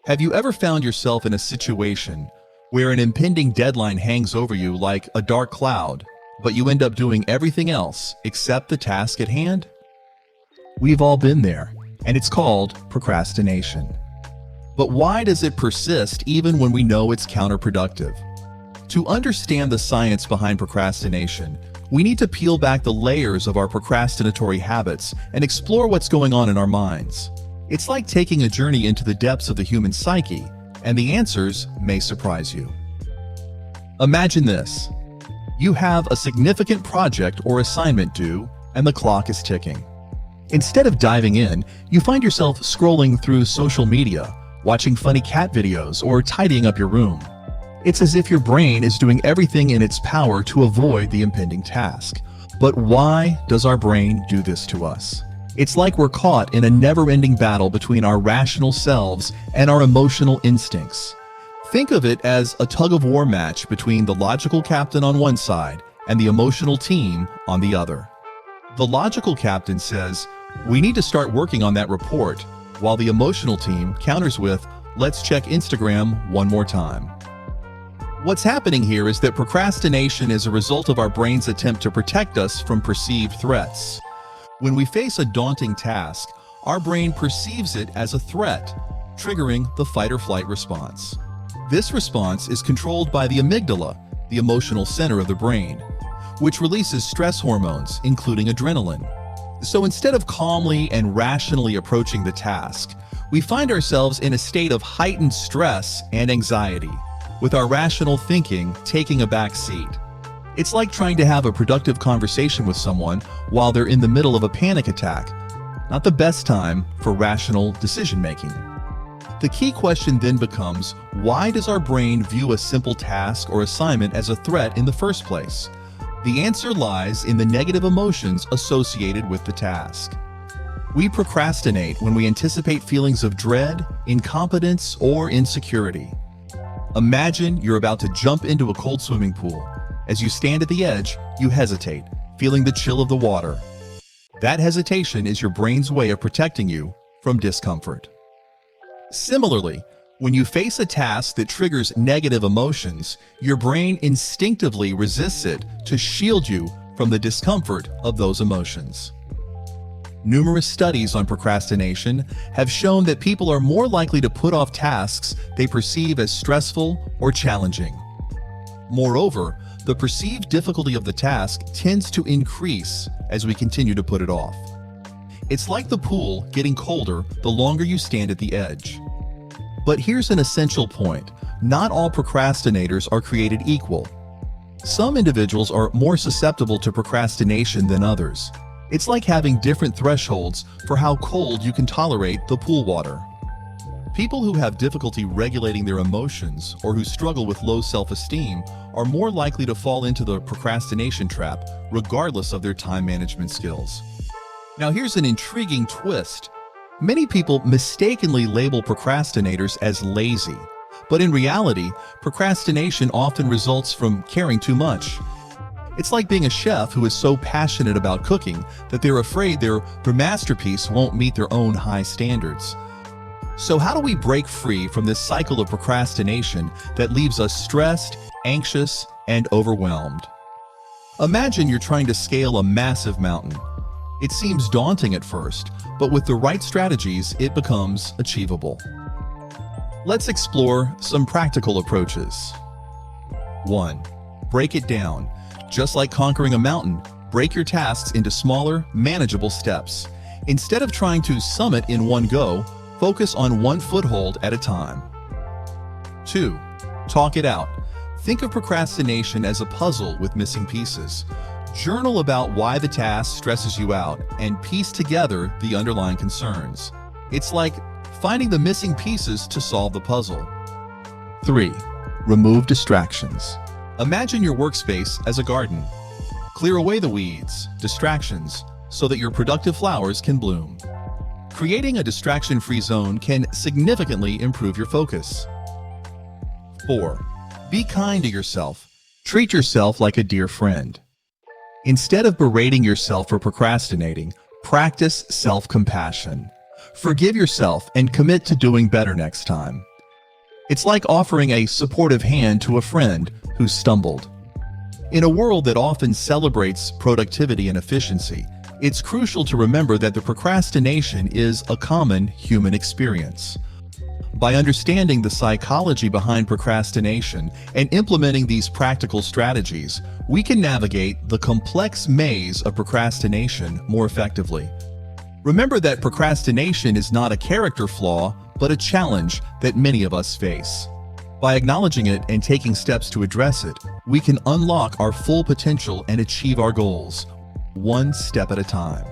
Have you ever found yourself in a situation where an impending deadline hangs over you like a dark cloud, but you end up doing everything else except the task at hand? We've all been there, and it's called procrastination. But why does it persist even when we know it's counterproductive? To understand the science behind procrastination, we need to peel back the layers of our procrastinatory habits and explore what's going on in our minds. It's like taking a journey into the depths of the human psyche, and the answers may surprise you. Imagine this. You have a significant project or assignment due, and the clock is ticking. Instead of diving in, you find yourself scrolling through social media, watching funny cat videos, or tidying up your room. It's as if your brain is doing everything in its power to avoid the impending task. But why does our brain do this to us? It's like we're caught in a never-ending battle between our rational selves and our emotional instincts. Think of it as a tug-of-war match between the logical captain on one side and the emotional team on the other. The logical captain says, "We need to start working on that report," while the emotional team counters with, "Let's check Instagram one more time." What's happening here is that procrastination is a result of our brain's attempt to protect us from perceived threats. When we face a daunting task, our brain perceives it as a threat, triggering the fight-or-flight response. This response is controlled by the amygdala, the emotional center of the brain, which releases stress hormones, including adrenaline. So instead of calmly and rationally approaching the task, we find ourselves in a state of heightened stress and anxiety, with our rational thinking taking a back seat. It's like trying to have a productive conversation with someone while they're in the middle of a panic attack. Not the best time for rational decision-making. The key question then becomes, why does our brain view a simple task or assignment as a threat in the first place? The answer lies in the negative emotions associated with the task. We procrastinate when we anticipate feelings of dread, incompetence, or insecurity. Imagine you're about to jump into a cold swimming pool. As you stand at the edge, you hesitate, feeling the chill of the water. That hesitation is your brain's way of protecting you from discomfort. Similarly, when you face a task that triggers negative emotions, your brain instinctively resists it to shield you from the discomfort of those emotions. Numerous studies on procrastination have shown that people are more likely to put off tasks they perceive as stressful or challenging. Moreover, the perceived difficulty of the task tends to increase as we continue to put it off. It's like the pool getting colder the longer you stand at the edge. But here's an essential point. Not all procrastinators are created equal. Some individuals are more susceptible to procrastination than others. It's like having different thresholds for how cold you can tolerate the pool water. People who have difficulty regulating their emotions or who struggle with low self-esteem are more likely to fall into the procrastination trap, regardless of their time management skills. Now here's an intriguing twist. Many people mistakenly label procrastinators as lazy, but in reality, procrastination often results from caring too much. It's like being a chef who is so passionate about cooking that they're afraid their masterpiece won't meet their own high standards. So how do we break free from this cycle of procrastination that leaves us stressed, anxious, and overwhelmed? Imagine you're trying to scale a massive mountain. It seems daunting at first, but with the right strategies, it becomes achievable. Let's explore some practical approaches. 1. Break it down. Just like conquering a mountain, break your tasks into smaller, manageable steps. Instead of trying to summit in one go, focus on one foothold at a time. 2. Talk it out. Think of procrastination as a puzzle with missing pieces. Journal about why the task stresses you out and piece together the underlying concerns. It's like finding the missing pieces to solve the puzzle. 3. Remove distractions. Imagine your workspace as a garden. Clear away the weeds, distractions, so that your productive flowers can bloom. Creating a distraction-free zone can significantly improve your focus. 4. Be kind to yourself. Treat yourself like a dear friend. Instead of berating yourself for procrastinating, practice self-compassion. Forgive yourself and commit to doing better next time. It's like offering a supportive hand to a friend who stumbled. In a world that often celebrates productivity and efficiency, it's crucial to remember that the procrastination is a common human experience. By understanding the psychology behind procrastination and implementing these practical strategies, we can navigate the complex maze of procrastination more effectively. Remember that procrastination is not a character flaw, but a challenge that many of us face. By acknowledging it and taking steps to address it, we can unlock our full potential and achieve our goals, one step at a time.